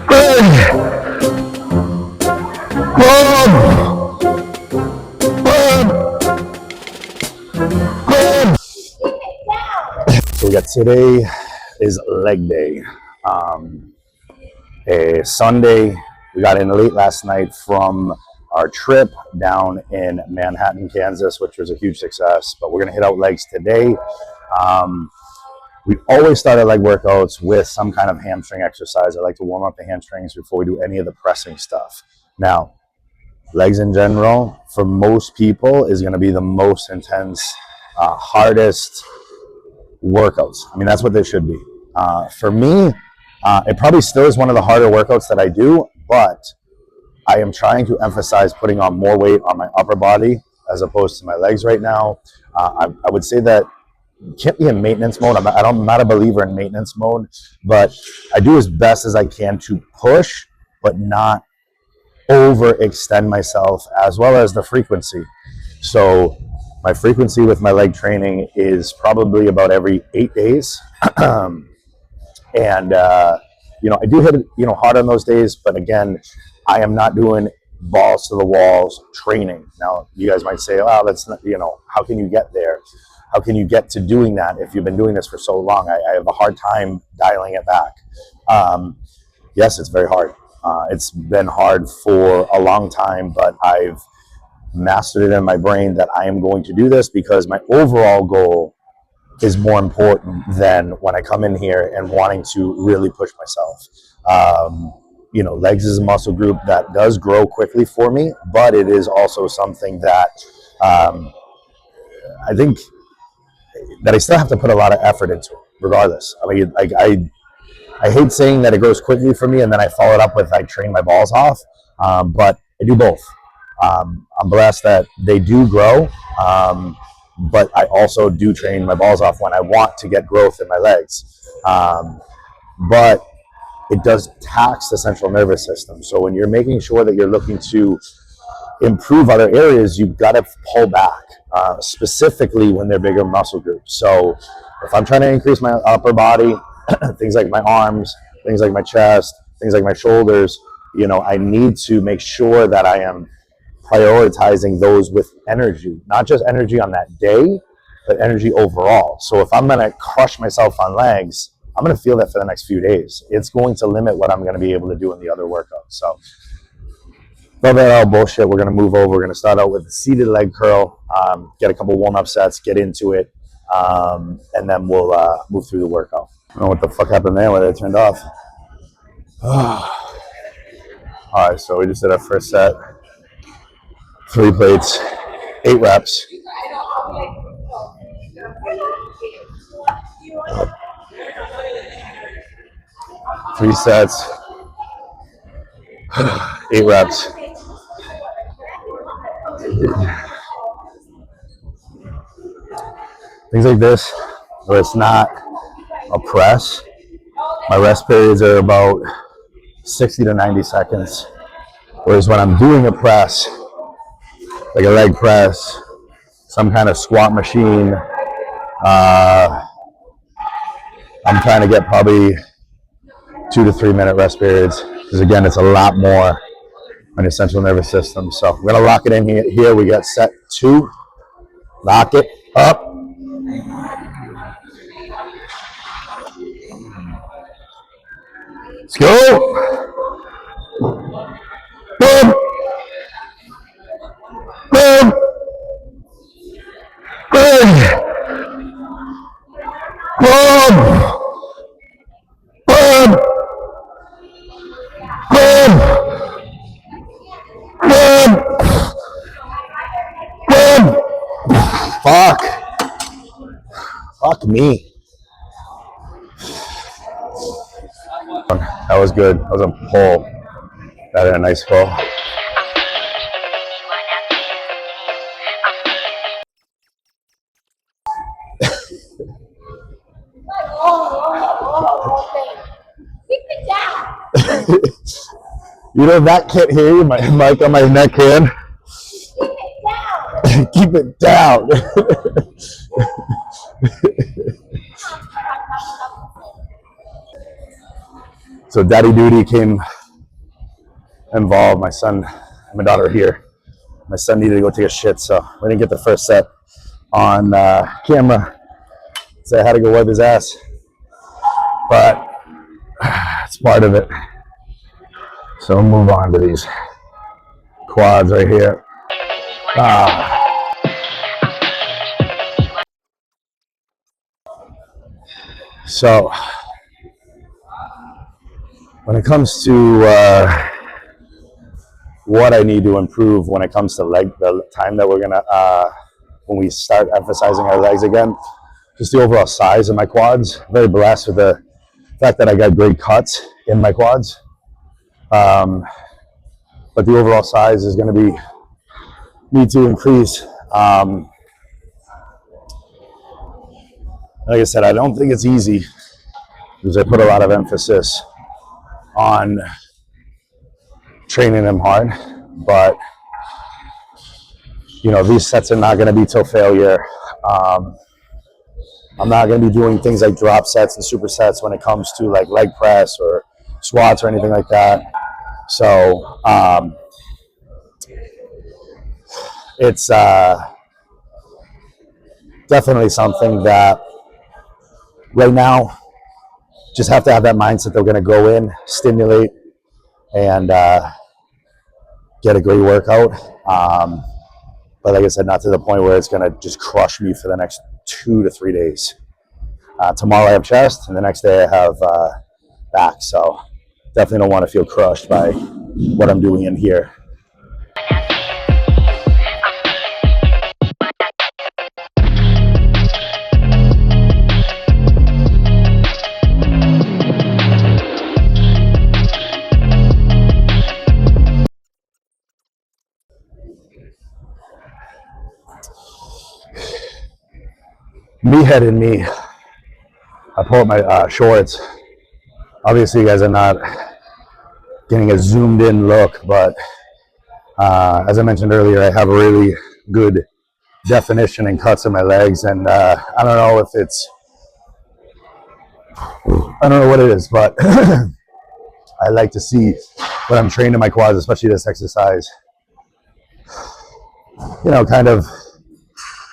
Good. Boom. Boom. So we got today is leg day. A Sunday. We got in late last night from our trip down in Manhattan, Kansas, which was a huge success. But we're gonna hit out legs today. We always start our leg workouts with some kind of hamstring exercise. I like to warm up the hamstrings before we do any of the pressing stuff. Now, legs in general, for most people, is going to be the most intense, hardest workouts. I mean, that's what they should be. For me, it probably still is one of the harder workouts that I do, but I am trying to emphasize putting on more weight on my upper body as opposed to my legs right now. I would say that can't be in maintenance mode. I'm not a believer in maintenance mode, but I do as best as I can to push, but not overextend myself, as well as the frequency. So my frequency with my leg training is probably about every 8 days. And, I do hit it, hard on those days, but again, I am not doing balls to the walls training. Now, you guys might say, oh, that's not, how can you get there? How can you get to doing that if you've been doing this for so long? I have a hard time dialing it back. Yes, it's very hard. It's been hard for a long time, but I've mastered it in my brain that I am going to do this because my overall goal is more important than when I come in here and wanting to really push myself. Legs is a muscle group that does grow quickly for me, but it is also something that I think that I still have to put a lot of effort into it, regardless. I mean, I hate saying that it grows quickly for me and then I follow it up with I train my balls off, but I do both. I'm blessed that they do grow, but I also do train my balls off when I want to get growth in my legs. But it does tax the central nervous system. So when you're making sure that you're looking to improve other areas, you've got to pull back, specifically when they're bigger muscle groups. So if I'm trying to increase my upper body, things like my arms, things like my chest, things like my shoulders, I need to make sure that I am prioritizing those with energy, not just energy on that day, but energy overall. So if I'm going to crush myself on legs, I'm going to feel that for the next few days. It's going to limit what I'm going to be able to do in the other workouts. So love that all bullshit. We're going to move over. We're going to start out with the seated leg curl, get a couple warm-up sets, get into it, and then we'll move through the workout. I don't know what the fuck happened there, whether it turned off. All right, so we just did our first set. 3 plates, 8 reps. Three sets, 8 reps. Things like this, where it's not a press, my rest periods are about 60 to 90 seconds. Whereas when I'm doing a press, like a leg press, some kind of squat machine, I'm trying to get probably 2 to 3 minute rest periods, because again, it's a lot more on your central nervous system. So we're gonna lock it in here. We got set 2. Lock it up. Let's go. Boom. Boom. Good. Boom. Boom. Boom. Boom. Boom. Fuck. Fuck me. That was good. That was a pull. That had a nice pull. That can't hear you. My mic on my neck can. Keep it down. So daddy duty came involved. My son and my daughter are here. My son needed to go take a shit, so we didn't get the first set on camera. So I had to go wipe his ass. But it's part of it. So we'll move on to these quads right here. So when it comes to what I need to improve when it comes to the time that we're gonna when we start emphasizing our legs again, just the overall size of my quads. Very blessed with the fact that I got great cuts in my quads, but the overall size is going to need to increase. Like I said, I don't think it's easy because I put a lot of emphasis on training them hard, but you know, these sets are not going to be till failure. I'm not going to be doing things like drop sets and supersets when it comes to like leg press or squats or anything like that. So it's definitely something that right now just have to have that mindset that we're going to go in, stimulate, and get a great workout. But like I said, not to the point where it's going to just crush me for the next 2 to 3 days. Tomorrow I have chest, and the next day I have back. So definitely don't want to feel crushed by what I'm doing in here. Meathead in me. I pull up my shorts. Obviously, you guys are not getting a zoomed in look, but as I mentioned earlier, I have a really good definition and cuts in my legs, and I don't know if it's, I don't know what it is, but I like to see when I'm training my quads, especially this exercise, you know, kind of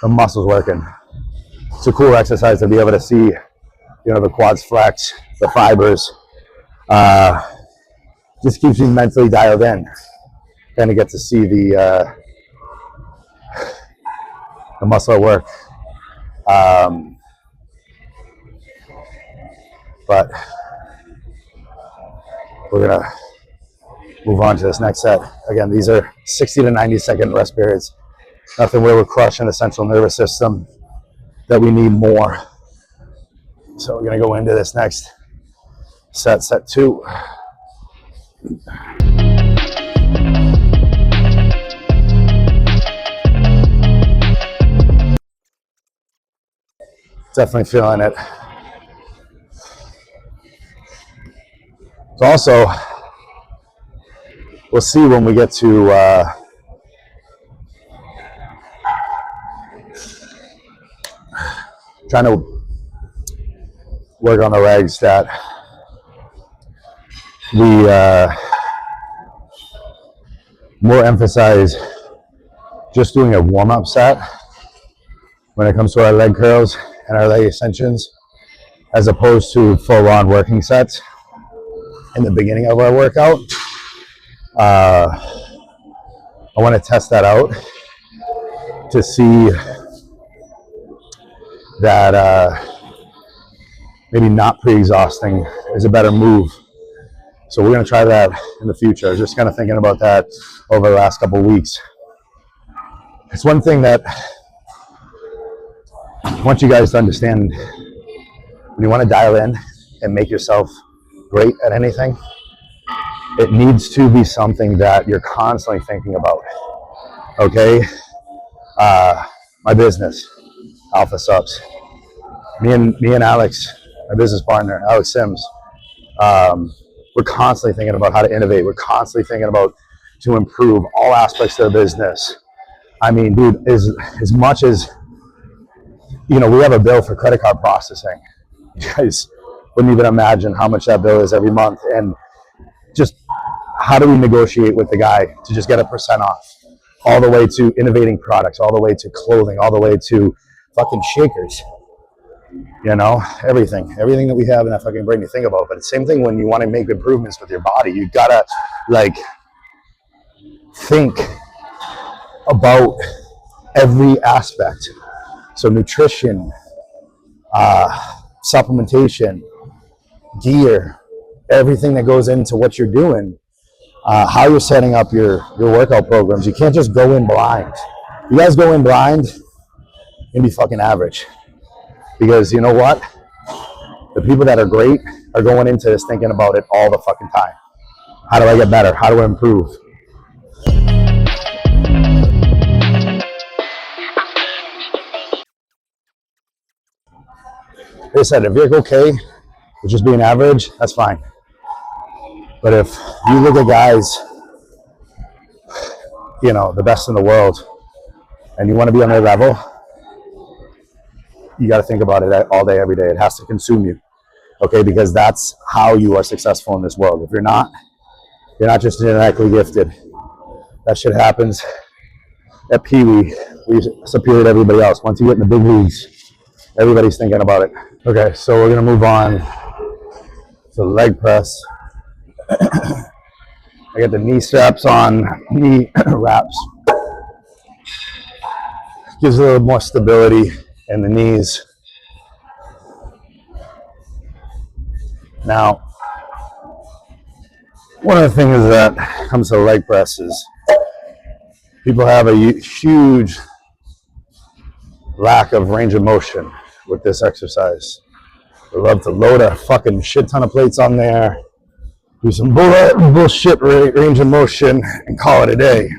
the muscles working. It's a cool exercise to be able to see, you know, the quads flex, the fibers. Just keeps me mentally dialed in. Kind of get to see the muscle at work. But we're gonna move on to this next set. Again, these are 60 to 90-second rest periods. Nothing where we're crushing the central nervous system that we need more. So we're gonna go into this next set, set 2. Definitely feeling it. So also, we'll see when we get to trying to work on the legs that we more emphasize just doing a warm-up set when it comes to our leg curls and our leg extensions, as opposed to full-on working sets in the beginning of our workout. I want to test that out to see that maybe not pre-exhausting is a better move. So we're going to try that in the future. I was just kind of thinking about that over the last couple of weeks. It's one thing that I want you guys to understand: when you want to dial in and make yourself great at anything, it needs to be something that you're constantly thinking about. Okay? My business, Alpha Subs. Me and Alex, my business partner, Alex Sims, we're constantly thinking about how to innovate. We're constantly thinking about to improve all aspects of the business. I mean, dude, as much as, you know, we have a bill for credit card processing. You guys wouldn't even imagine how much that bill is every month. And just how do we negotiate with the guy to just get a percent off? All the way to innovating products, all the way to clothing, all the way to fucking shakers. You know, everything that we have in that fucking brain you think about. But the same thing when you want to make improvements with your body, you gotta like think about every aspect. So nutrition, supplementation, gear, everything that goes into what you're doing, how you're setting up your workout programs. You can't just go in blind. You guys go in blind and be fucking average. Because you know what? The people that are great are going into this thinking about it all the fucking time. How do I get better? How do I improve? Like I said, if you're okay with just being average, that's fine. But if you look at guys, you know, the best in the world, and you want to be on their level, you got to think about it all day, every day. It has to consume you, okay? Because that's how you are successful in this world. If you're not just genetically gifted. That shit happens at Pee Wee. We superior to everybody else. Once you get in the big leagues, everybody's thinking about it. Okay, so we're gonna move on to leg press. I got the knee straps on, knee wraps. Gives a little more stability in the knees. Now, one of the things that comes to leg press is people have a huge lack of range of motion with this exercise. They love to load a fucking shit ton of plates on there, do some bullshit range of motion, and call it a day.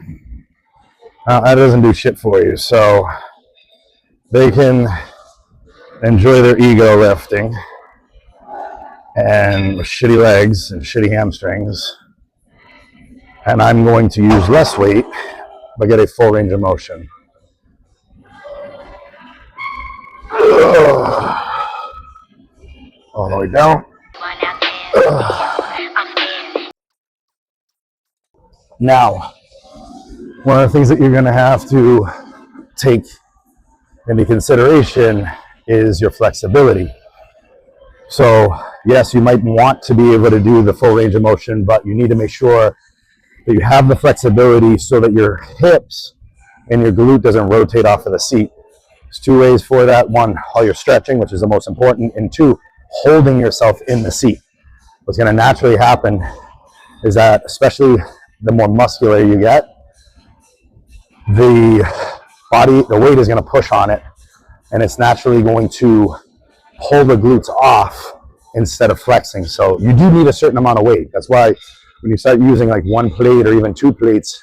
That doesn't do shit for you. So they can enjoy their ego lifting and with shitty legs and shitty hamstrings. And I'm going to use less weight, but get a full range of motion. All the way down. Now, one of the things that you're going to have to take into consideration is your flexibility. So, yes, you might want to be able to do the full range of motion, but you need to make sure that you have the flexibility so that your hips and your glute doesn't rotate off of the seat. There's two ways for that. One, while you're stretching, which is the most important, and two, holding yourself in the seat. What's going to naturally happen is that, especially the more muscular you get, the weight is going to push on it, and it's naturally going to pull the glutes off instead of flexing. So you do need a certain amount of weight. That's why when you start using like one plate or even two plates,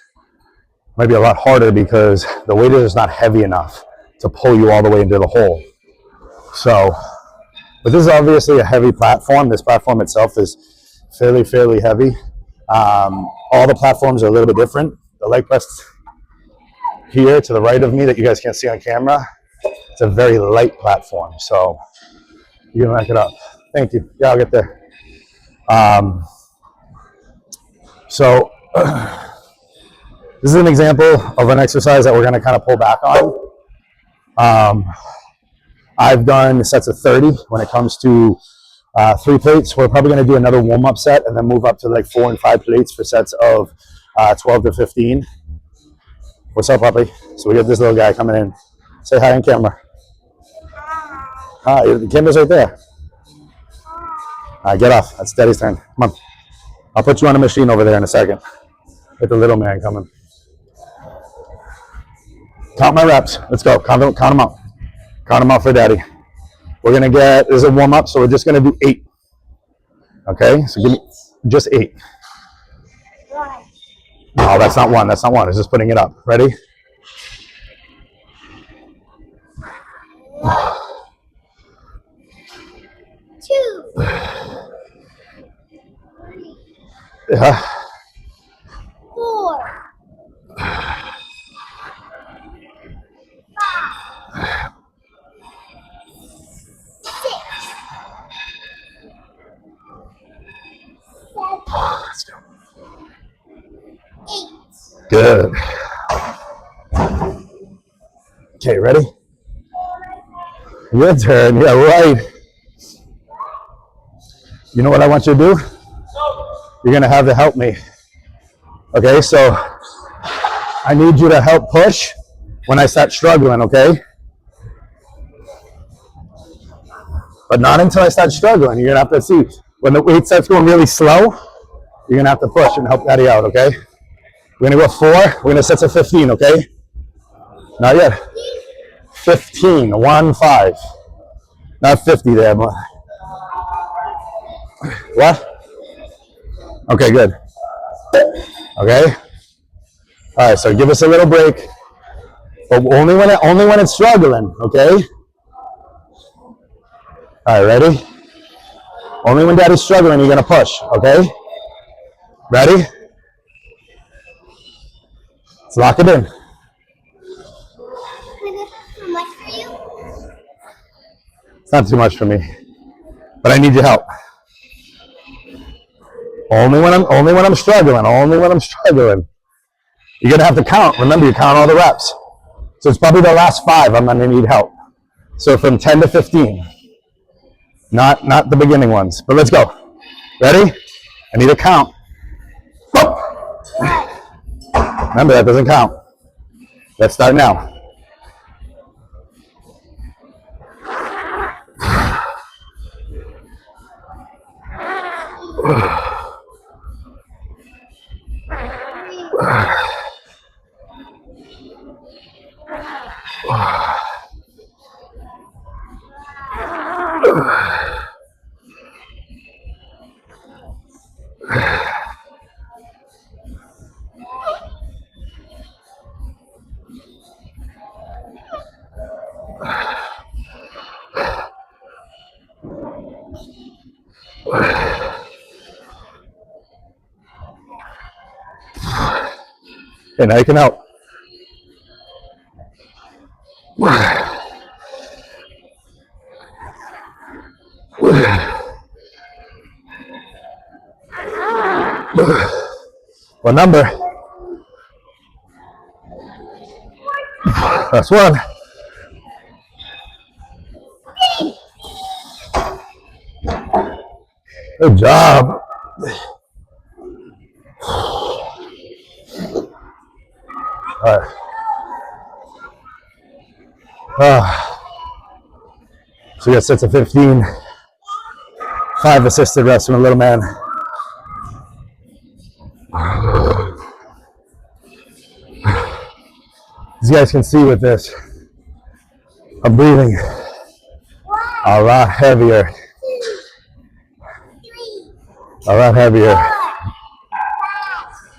it might be a lot harder because the weight is not heavy enough to pull you all the way into the hole. So, but this is obviously a heavy platform. This platform itself is fairly heavy. All the platforms are a little bit different. The leg press here to the right of me that you guys can't see on camera, it's a very light platform. So you can rack it up. Thank you. Yeah, I'll get there. So this is an example of an exercise that we're going to kind of pull back on. I've done sets of 30 when it comes to 3 plates. We're probably going to do another warm-up set and then move up to like 4 and 5 plates for sets of 12 to 15. What's up, puppy? So we got this little guy coming in. Say hi on camera. Hi, the camera's right there. Get off. That's Daddy's turn. Come on. I'll put you on a machine over there in a second. With the little man coming. Count my reps. Let's go. Count them out. Count them out for Daddy. We're going to get, this is a warm-up, so we're just going to do 8. Okay? So give me just 8. No, that's not one. That's not one. It's just putting it up. Ready? 2. Yeah. 4. 5. 6. Good. Okay, ready? Your turn. Yeah, right. You know what I want you to do? You're going to have to help me. Okay, so I need you to help push when I start struggling, okay? But not until I start struggling. You're going to have to see. When the weight starts going really slow, you're going to have to push and help Daddy out, okay? We're going to go 4. We're going to set to 15, okay? Not yet. 15. 1, 5. Not 50 there. What? Okay, good. Okay? All right, so give us a little break. But only when it's struggling, okay? All right, ready? Only when Daddy's struggling, you're going to push, okay? Ready? Let's lock it in. Too much for you? It's not too much for me, but I need your help. Only when I'm struggling. Only when I'm struggling. You're gonna have to count. Remember, you count all the reps. So it's probably the last 5. I'm gonna need help. So from 10 to 15, not the beginning ones. But let's go. Ready? I need a count. Remember, that doesn't count. Let's start now. Okay, now you can help. What number? That's 1. Good job. All right. So we got sets of 15. 5 assisted reps from a little man. As you guys can see with this, I'm breathing a lot heavier. A lot heavier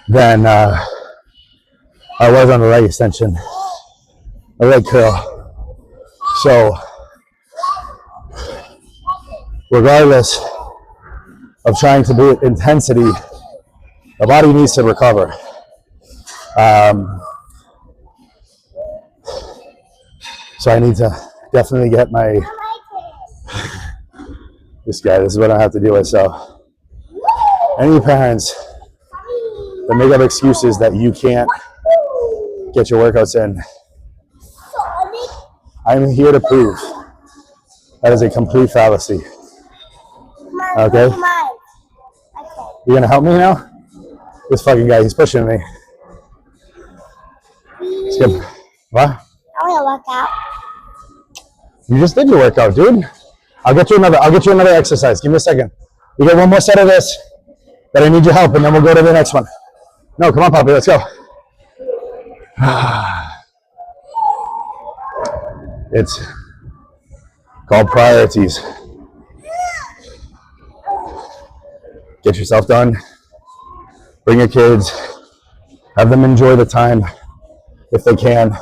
than I was on the leg extension, a leg curl. So, regardless of trying to do intensity, the body needs to recover. So I need to definitely get this is what I have to deal with. So any parents that make up excuses that you can't get your workouts in, I'm here to prove that is a complete fallacy. Okay? You gonna help me now? This fucking guy, he's pushing me. Skip. What? I want to work out. You just did your workout, dude. I'll get you another exercise. Give me a second. We get one more set of this, but I need your help, and then we'll go to the next one. No, come on, Poppy, let's go. It's called priorities. Get yourself done. Bring your kids. Have them enjoy the time if they can.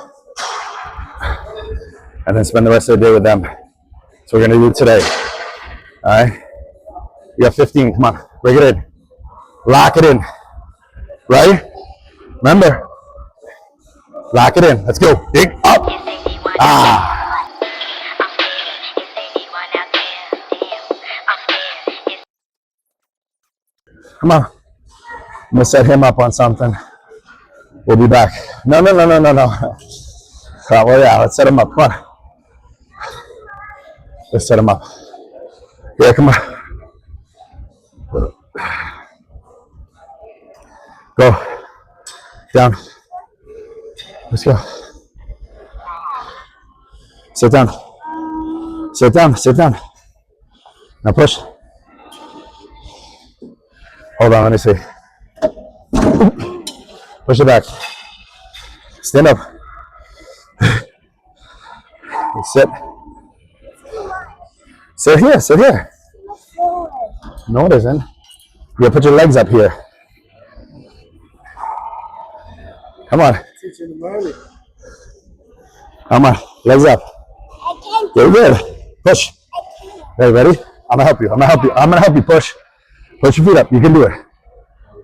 And then spend the rest of the day with them. So we're going to do today. All right? You got 15. Come on. Break it in. Lock it in. Right? Remember. Lock it in. Let's go. Dig up. Come on. I'm going to set him up on something. We'll be back. No. Well, yeah, let's set him up. Come on. Let's set him up. Yeah, come on. Go. Down. Let's go. Sit down. Sit down. Sit down. Now push. Hold on, let me see. Push it back. Stand up. Sit. Sit here, sit here. No, it isn't. You put your legs up here. Come on. Come on, legs up. You're good. Push. Hey, ready? I'm gonna help you. I'm gonna help you push. Push your feet up. You can do it.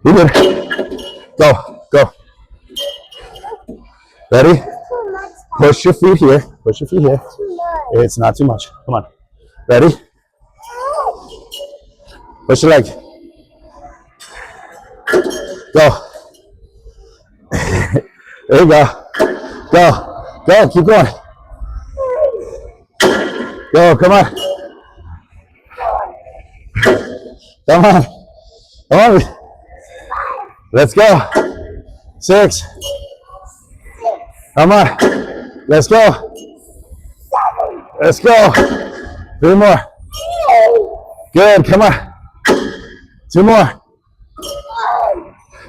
You good. Go. Ready? Push your feet here. Push your feet here. It's not too much. Come on. Ready? Push your leg. Go. There you go. Go. Keep going. Go. Come on. Come on. Let's go. 6. Come on. Let's go. 3 more. Good. Come on. 2 more.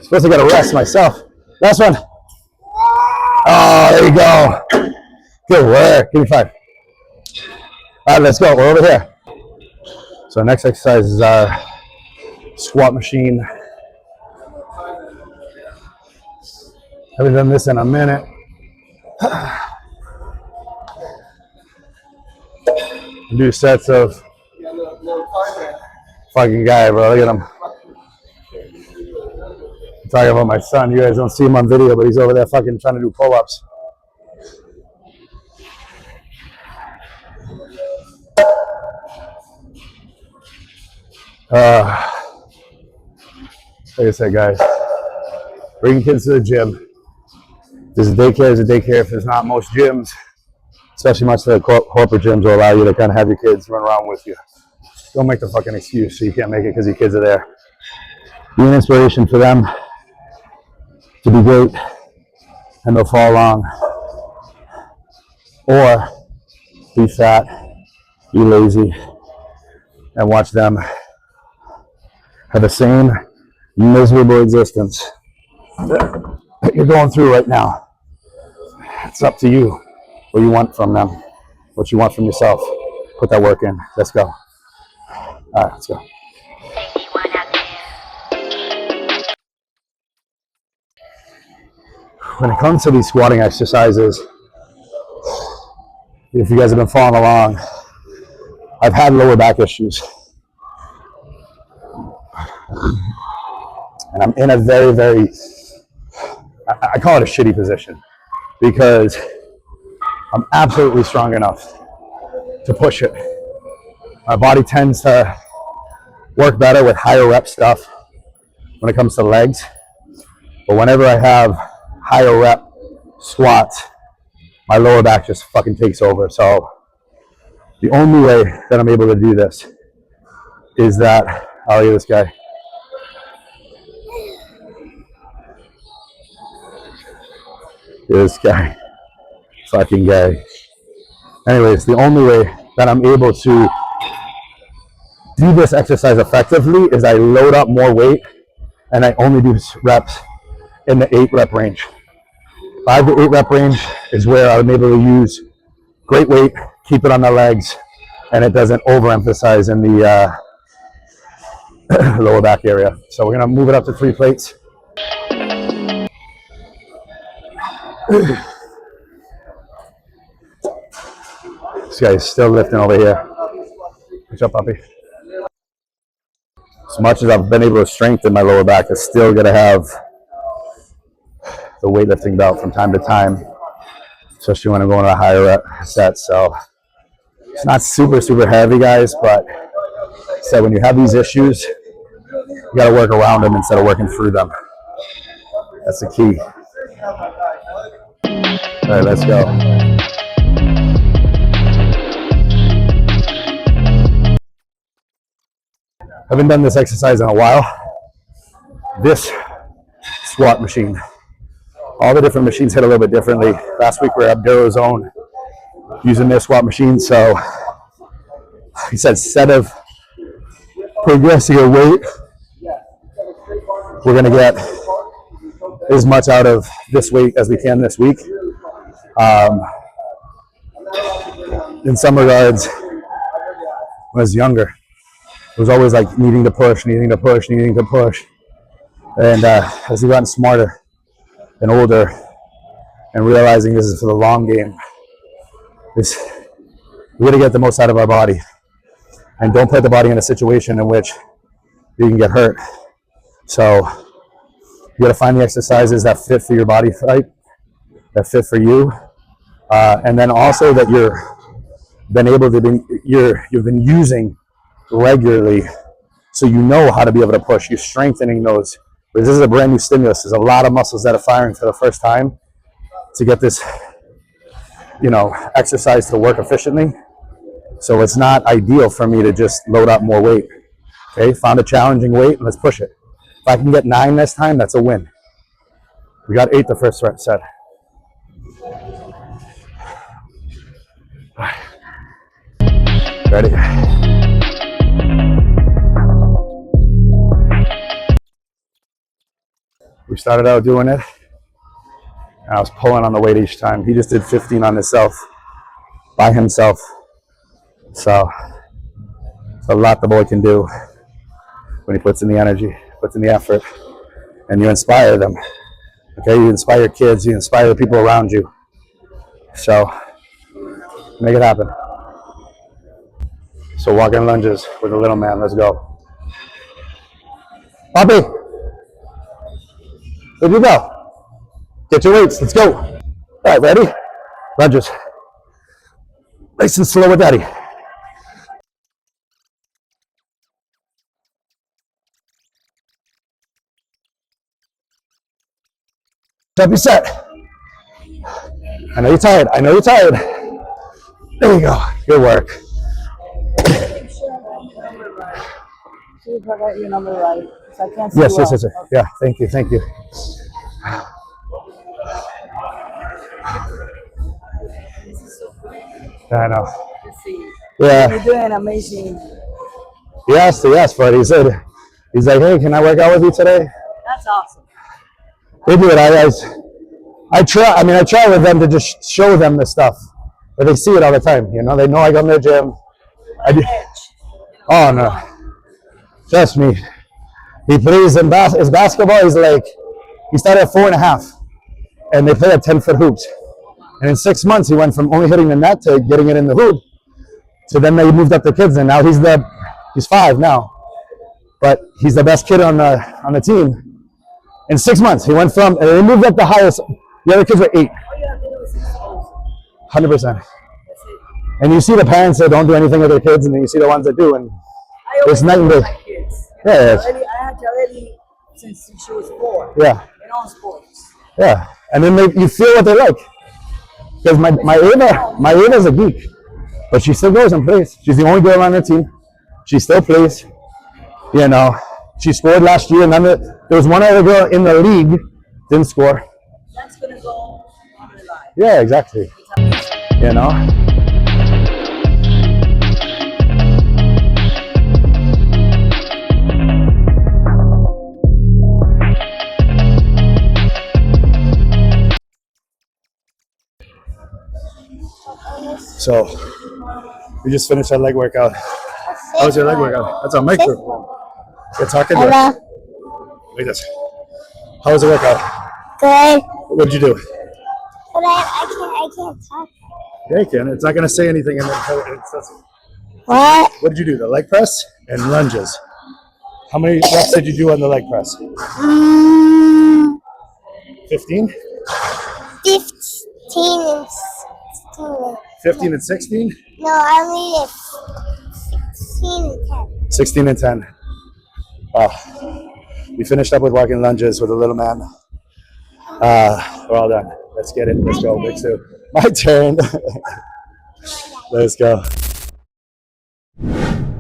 Suppose I gotta rest myself. Last one. Oh, there you go. Good work. Give me 5. All right, let's go. We're over here. So next exercise is our squat machine. Haven't done this in a minute. Do sets of fucking guy, bro. Look at him. I'm talking about my son. You guys don't see him on video, but he's over there fucking trying to do pull-ups. Like I said, guys, bring kids to the gym. There's a daycare, if there's not, most gyms, especially much of the corporate gyms, will allow you to kind of have your kids run around with you. Don't make the fucking excuse so you can't make it because your kids are there. Be an inspiration for them to be great and they'll follow along. Or be fat, be lazy, and watch them have the same miserable existence that you're going through right now. It's up to you what you want from them, what you want from yourself. Put that work in. Let's go. All right, let's go. When it comes to these squatting exercises, if you guys have been following along, I've had lower back issues. And I'm in a very, I call it a shitty position because I'm absolutely strong enough to push it. My body tends to work better with higher rep stuff when it comes to legs. But whenever I have higher rep squats, my lower back just fucking takes over. So the only way that I'm able to do this is that, oh, look at this guy. This guy. Fucking guy. Anyways, the only way that I'm able to do this exercise effectively is I load up more weight and I only do reps in the 8 rep range. 5 to 8 rep range is where I'm able to use great weight, keep it on the legs, and it doesn't overemphasize in the lower back area. So we're gonna move it up to 3 plates. This guy is still lifting over here. Good job, puppy. As much as I've been able to strengthen my lower back, I still gotta have the weightlifting belt from time to time, especially when I'm going to a higher rep set. So it's not super heavy, guys, but so when you have these issues, you gotta work around them instead of working through them. That's the key. All right, let's go. Haven't done this exercise in a while. This squat machine. All the different machines hit a little bit differently. Last week we were at Abduro Zone using their squat machine. So he said, instead of progressing your weight, we're going to get as much out of this weight as we can this week. In some regards, when I was younger, it was always like needing to push. And as we gotten smarter and older and realizing this is for the long game, we got to get the most out of our body. And don't put the body in a situation in which you can get hurt. So you got to find the exercises that fit for your body type, that fit for you. And then also that you've been using regularly, so you know how to be able to push. You're strengthening those. Because this is a brand new stimulus. There's a lot of muscles that are firing for the first time to get this, exercise to work efficiently. So it's not ideal for me to just load up more weight. Okay, found a challenging weight, let's push it. If I can get 9 this time, that's a win. We got 8 the first set. Ready? We started out doing it, and I was pulling on the weight each time. He just did 15 on himself, by himself. So it's a lot the boy can do when he puts in the energy, puts in the effort, and you inspire them. Okay, you inspire your kids, you inspire the people around you. So make it happen. So walking lunges with the little man. Let's go. Poppy, where'd you go? Get your weights. Let's go. All right, ready? Lunges. Nice and slow with daddy. Up your set. I know you're tired. There you go. Good work. See if I got your number right. I can't see Yes. Okay. Yeah, thank you. I know. Let's see. Yeah. You're doing amazing. Yes, but he's like, hey, can I work out with you today? That's awesome. They do it. I try with them to just show them the stuff, but they see it all the time. They know I go to the gym. I do. Oh no, trust me. He plays in his basketball. He started at 4.5, and they play at 10-foot hoops. And in 6 months, he went from only hitting the net to getting it in the hoop. So then they moved up the kids, and now he's 5 now, but he's the best kid on the team. In 6 months, he went from, and they moved up the highest. The other kids were 8. 100%. And you see the parents that don't do anything with their kids, and then you see the ones that do, and it's night and day. Yeah, I had Jaleli since she was 4. Yeah. In all sports. Yeah, and then you feel what they like. Because my Ava's a geek, but she still goes and plays. She's the only girl on her team. She still plays. She scored last year, and then there was one other girl in the league didn't score. That's gonna go on the line. Yeah, exactly. So we just finished our leg workout. How was your leg workout? That's a microphone. You're talking. Hello. Like this. How was the workout? Good. What did you do? But I can't talk. Yeah, you can. It's not going to say anything. What? What did you do? The leg press and lunges. How many reps did you do on the leg press? 15? 15 and 16. 15 and 16? No, I only did 16 and 10. 16 and 10. We finished up with walking lunges with a little man. We're all done. Let's get it. Let's go. Big two. My turn. Let's go.